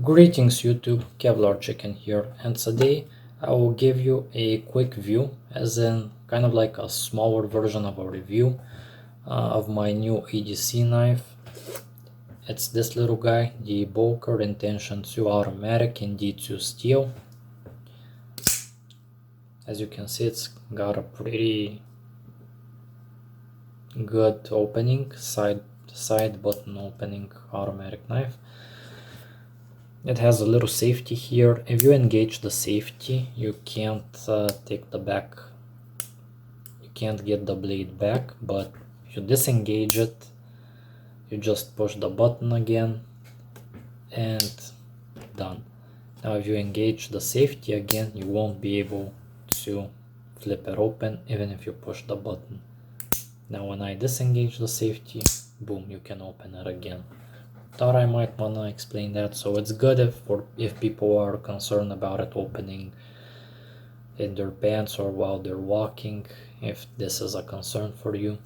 Greetings YouTube, Kevlar Chicken here, and today I will give you a quick view, as in kind of like a smaller version of a review of my new EDC knife. It's this little guy, the Boker Intention 2 Automatic in D2 steel. As you can see, it's got a pretty good opening, side button opening automatic knife. It has a little safety here. If you engage the safety, you can't take the back, you can't get the blade back, but if you disengage it, you just push the button again and done. Now if you engage the safety again, you won't be able to flip it open even if you push the button. Now when I disengage the safety, boom, you can open it again. Thought I might wanna explain that. So it's good if people are concerned about it opening in their pants or while they're walking, if this is a concern for you.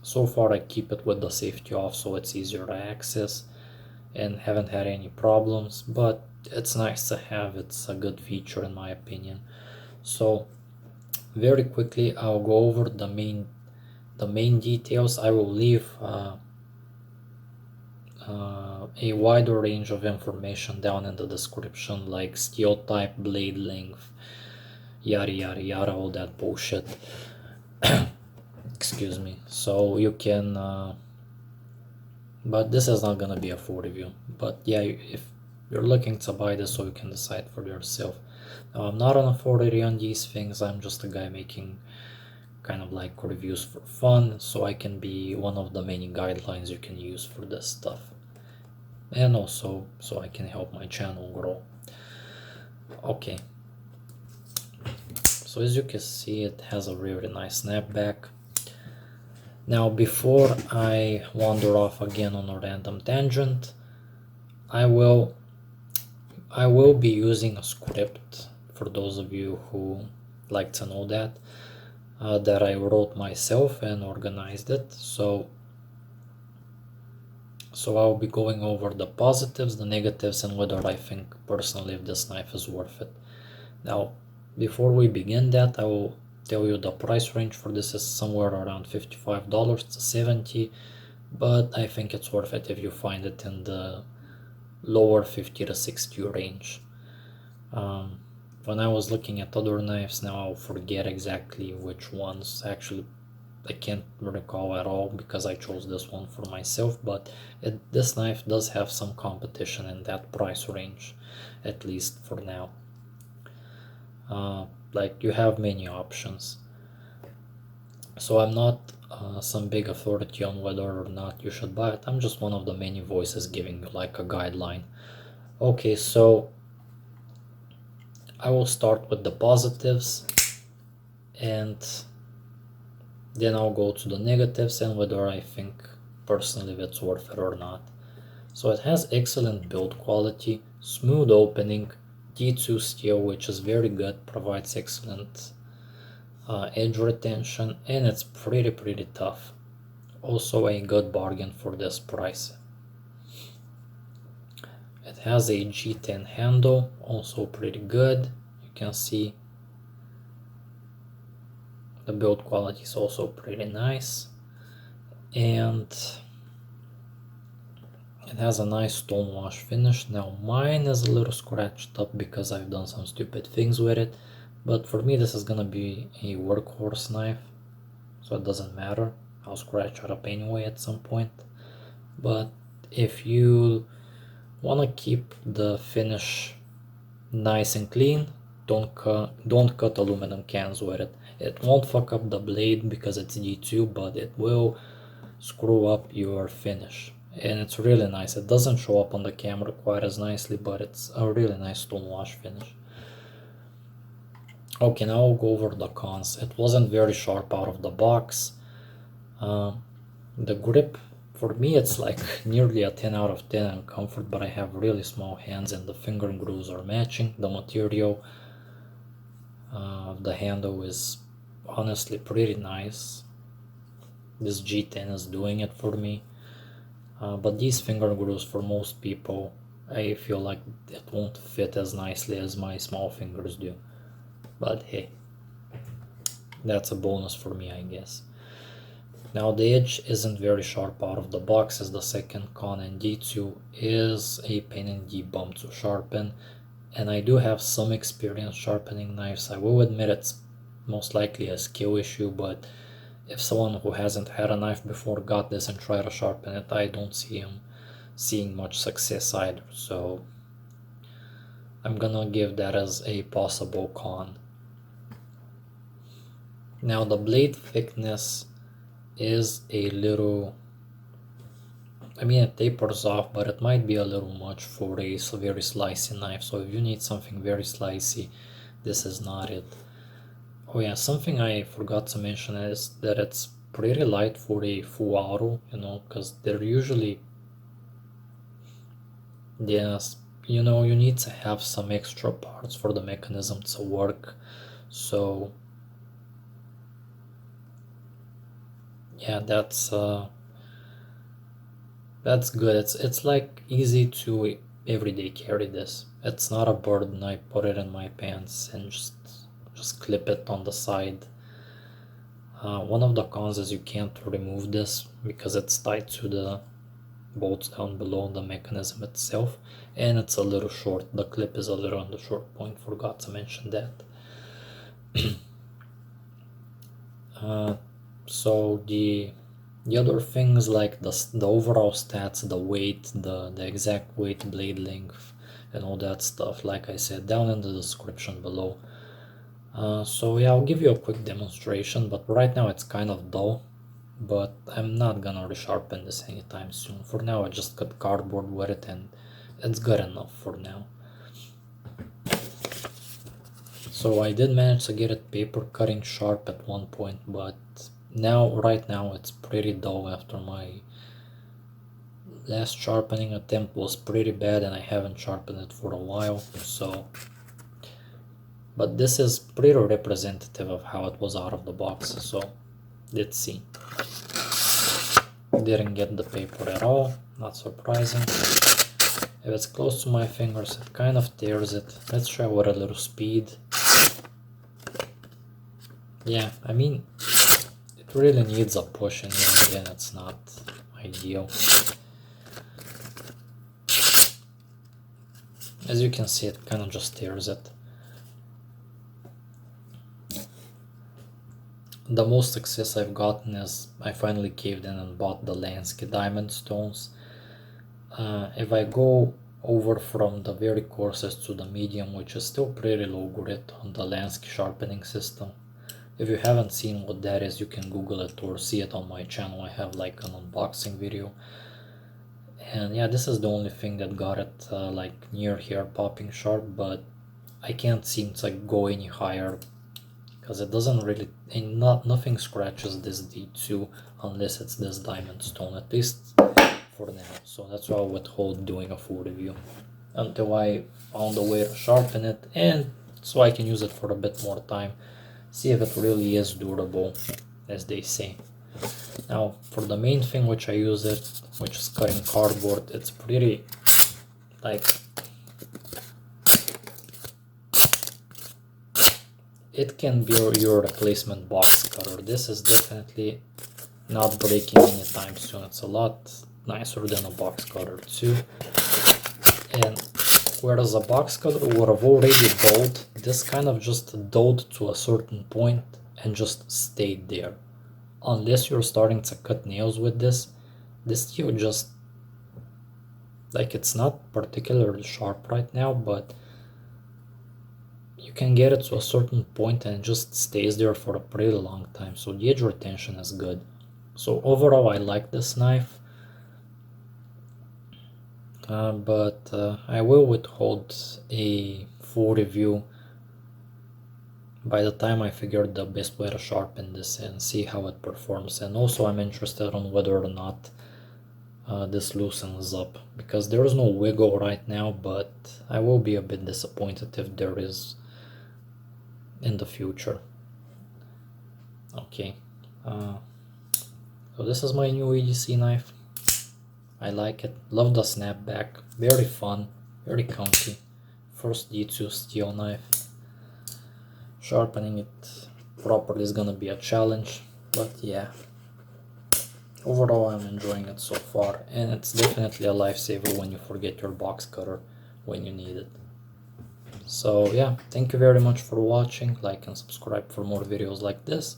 So far I keep it with the safety off so it's easier to access and haven't had any problems, but it's nice to have. It's a good feature in my opinion. So very quickly I'll go over the main details. I will leave a wider range of information down in the description, like steel type, blade length, yada yada yada, all that bullshit. Excuse me. So you can but this is not gonna be a full review, but yeah, if you're looking to buy this so you can decide for yourself. Now I'm not an authority on these things. I'm just a guy making kind of like reviews for fun, so I can be one of the many guidelines you can use for this stuff, and also so I can help my channel grow. Okay, so as you can see, it has a really nice snapback. Now before I wander off again on a random tangent, I will be using a script for those of you who like to know that I wrote myself and organized it. So I'll be going over the positives, the negatives, and whether I think personally if this knife is worth it. Now, before we begin that, I will tell you the price range for this is somewhere around $55 to $70, but I think it's worth it if you find it in the lower 50 to 60 range. When I was looking at other knives, now I'll forget exactly which ones. Actually, I can't recall at all because I chose this one for myself, but this knife does have some competition in that price range, at least for now. Like, you have many options. So I'm not some big authority on whether or not you should buy it. I'm just one of the many voices giving you like a guideline. Okay, so I will start with the positives and then I'll go to the negatives and whether I think personally if it's worth it or not. So it has excellent build quality, smooth opening, D2 steel, which is very good, provides excellent edge retention, and it's pretty tough. Also a good bargain for this price. It has a G10 handle, also pretty good. You can see the build quality is also pretty nice, and it has a nice stone wash finish. Now mine is a little scratched up because I've done some stupid things with it, but for me this is gonna be a workhorse knife, so it doesn't matter. I'll scratch it up anyway at some point. But if you want to keep the finish nice and clean, don't cut aluminum cans with it. It won't fuck up the blade because it's D2, but it will screw up your finish. And it's really nice. It doesn't show up on the camera quite as nicely, but it's a really nice stone wash finish. Okay, now I'll go over the cons. It wasn't very sharp out of the box. The grip, for me it's like nearly a 10 out of 10 in comfort, but I have really small hands and the finger grooves are matching. The material the handle is honestly pretty nice. This G10 is doing it for me, but these finger grooves for most people I feel like it won't fit as nicely as my small fingers do. But hey, that's a bonus for me, I guess. Now the edge isn't very sharp out of the box is the second con, and D2 is a pain in the bum to sharpen, and I do have some experience sharpening knives. I will admit it's most likely a skill issue, but if someone who hasn't had a knife before got this and tried to sharpen it, I don't see him seeing much success either, so I'm gonna give that as a possible con. Now the blade thickness is a little, I mean it tapers off, but it might be a little much for a very slicey knife, so if you need something very slicey, this is not it. Oh yeah, something I forgot to mention is that it's pretty light for a full auto, you know, because they're usually, yes, you know, you need to have some extra parts for the mechanism to work, so yeah, that's good. It's like easy to everyday carry this. It's not a burden. I put it in my pants and just clip it on the side. One of the cons is you can't remove this because it's tied to the bolts down below the mechanism itself, and it's a little short. The clip is a little on the short point. Forgot to mention that. So the other things like the overall stats, the weight, the exact weight, blade length, and all that stuff, like I said, down in the description below. So yeah, I'll give you a quick demonstration, but right now it's kind of dull, but I'm not gonna resharpen this anytime soon. For now I just cut cardboard with it and it's good enough for now. So I did manage to get it paper cutting sharp at one point, but right now it's pretty dull after my last sharpening attempt was pretty bad and I haven't sharpened it for a while, so. But this is pretty representative of how it was out of the box, so let's see. Didn't get the paper at all, not surprising. If it's close to my fingers, it kind of tears it. Let's try with a little speed. Yeah, I mean, it really needs a push, and again, it's not ideal. As you can see, it kind of just tears it. The most success I've gotten is I finally caved in and bought the Lansky diamond stones. If I go over from the very coarsest to the medium, which is still pretty low grit on the Lansky sharpening system. If you haven't seen what that is, you can Google it or see it on my channel. I have like an unboxing video. And yeah, this is the only thing that got it like near here popping sharp, but I can't seem to go any higher because it doesn't really, nothing scratches this D2 unless it's this diamond stone, at least for now. So that's why I'll withhold doing a full review until I found a way to sharpen it, and so I can use it for a bit more time, see if it really is durable, as they say. Now for the main thing which I use it, which is cutting cardboard, it's pretty like, it can be your replacement box cutter. This is definitely not breaking anytime soon. It's a lot nicer than a box cutter too. And whereas a box cutter would have already dulled, this kind of just dulled to a certain point and just stayed there. Unless you're starting to cut nails with this steel just, like, it's not particularly sharp right now, but you can get it to a certain point and it just stays there for a pretty long time, so the edge retention is good. So overall I like this knife, but I will withhold a full review by the time I figured the best way to sharpen this and see how it performs. And also I'm interested on whether or not this loosens up, because there is no wiggle right now, but I will be a bit disappointed if there is in the future. Okay, so this is my new EDC knife. I like it. Love the snapback. Very fun, very comfy. First D2 steel knife. Sharpening it properly is gonna be a challenge, but yeah. Overall, I'm enjoying it so far, and it's definitely a lifesaver when you forget your box cutter when you need it. So yeah, thank you very much for watching. Like and subscribe for more videos like this.